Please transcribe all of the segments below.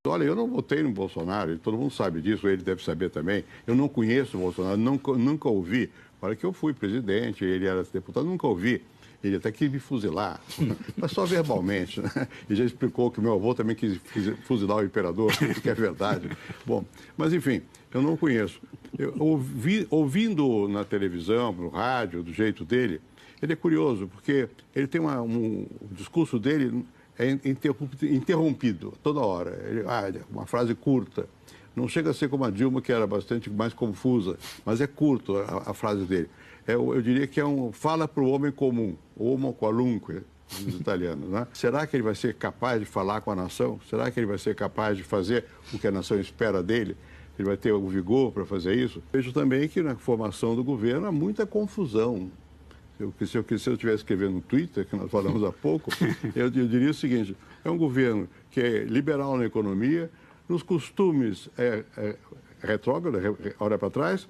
Olha, eu não votei no Bolsonaro, todo mundo sabe disso, ele deve saber também. Eu não conheço o Bolsonaro, nunca ouvi. Para que eu fui presidente, ele era deputado, nunca ouvi. Ele até quis me fuzilar, mas só verbalmente, né? E já explicou que meu avô também quis fuzilar o imperador, que é verdade. Bom, mas enfim, eu não conheço. Ouvindo na televisão, no rádio, do jeito dele, ele é curioso, porque ele tem o discurso dele é interrompido toda hora. Uma frase curta. Não chega a ser como a Dilma, que era bastante mais confusa, mas é curto a frase dele. Eu diria que fala para o homem comum, homo qualunque, dos italianos. Né? Será que ele vai ser capaz de falar com a nação? Será que ele vai ser capaz de fazer o que a nação espera dele? Ele vai ter o vigor para fazer isso? Vejo também que na formação do governo há muita confusão. Se eu estivesse escrevendo no Twitter, que nós falamos há pouco, eu diria o seguinte: é um governo que é liberal na economia, nos costumes retrógrado, olha para trás,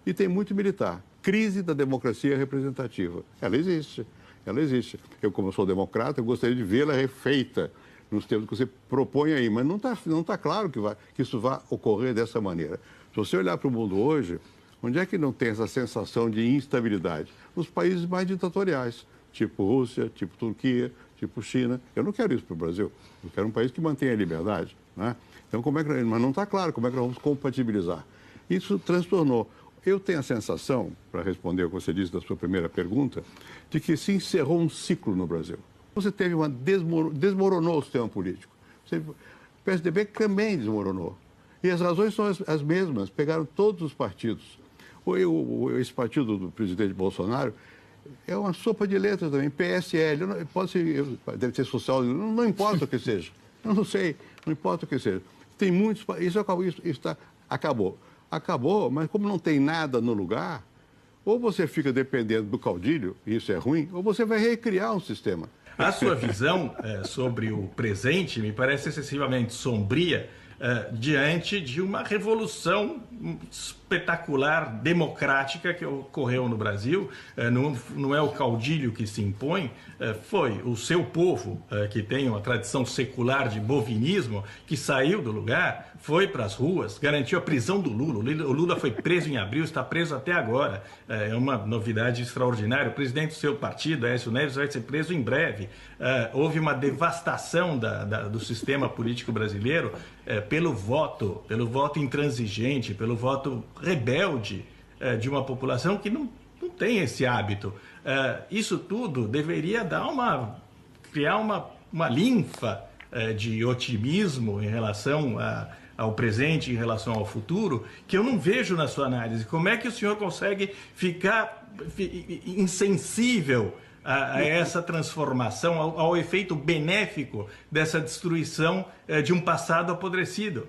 e tem muito militar. Crise da democracia representativa. Ela existe. Eu, como sou democrata, eu gostaria de vê-la refeita nos termos que você propõe aí, mas não tá claro que isso vai ocorrer dessa maneira. Se você olhar para o mundo hoje, onde é que não tem essa sensação de instabilidade? Nos países mais ditatoriais, tipo Rússia, tipo Turquia, tipo China. Eu não quero isso para o Brasil. Eu quero um país que mantenha a liberdade. Né? Então, mas não está claro como é que nós vamos compatibilizar. Isso transtornou. Eu tenho a sensação, para responder o que você disse da sua primeira pergunta, de que se encerrou um ciclo no Brasil. Você teve desmoronou o sistema político. O PSDB também desmoronou. E as razões são as mesmas. Pegaram todos os partidos. Esse partido do presidente Bolsonaro é uma sopa de letras também, PSL, deve ser social, não importa o que seja. Eu não sei, não importa o que seja. Tem muitos, acabou. Acabou, mas como não tem nada no lugar, ou você fica dependendo do caudilho, e isso é ruim, ou você vai recriar um sistema. A sua visão sobre o presente me parece excessivamente sombria diante de uma revolução espetacular, democrática que ocorreu no Brasil. Não é o caudilho que se impõe, foi o seu povo, que tem uma tradição secular de bovinismo, que saiu do lugar, foi para as ruas, garantiu a prisão do Lula. O Lula foi preso em abril, está preso até agora. É uma novidade extraordinária. O presidente do seu partido, Aécio Neves, vai ser preso em breve. Houve uma devastação do sistema político brasileiro pelo voto intransigente, pelo voto rebelde de uma população que não tem esse hábito. Isso tudo deveria criar uma linfa de otimismo em relação ao presente, em relação ao futuro, que eu não vejo na sua análise. Como é que o senhor consegue ficar insensível a essa transformação, ao efeito benéfico dessa destruição de um passado apodrecido?